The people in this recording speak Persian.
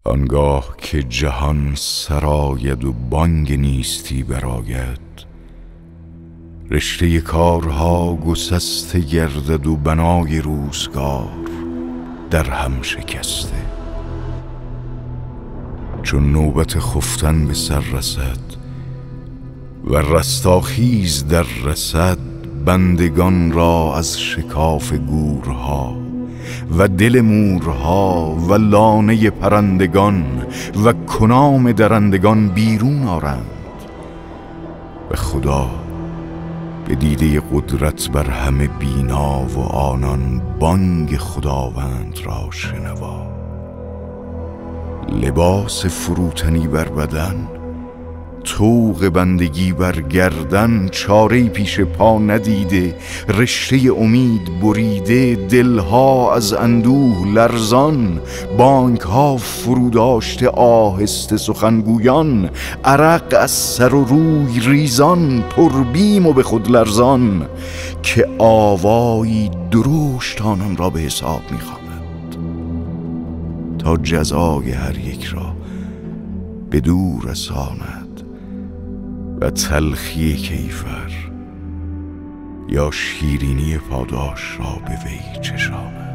آنگاه که جهان سراید و بانگ نیستی برآید، رشته کارها گسسته گردد و بنای روزگار در هم شکسته. چون نوبت خفتن به سر رسد و رستاخیز در رسد، بندگان را از شکاف گورها و دل مورها و لانه پرندگان و کنام درندگان بیرون آرند و خدا به دیده قدرت بر همه بینا و آنان بانگ خداوند را شنوا. لباس فروتنی بر بدن، طوق بندگی بر گردن، چاره‌ای پیش پا ندیده، رشته امید بریده، دلها از اندوه لرزان، بانگها فروداشته آهسته سخنگویان، عرق از سر و روی ریزان، پربیم و به خود لرزان، که آوایی درشت آنان را به حساب می‌خواند تا جزای هر یک را به دور رساند و تلخی کیفر یا شیرینی پاداش را به وی چشاند.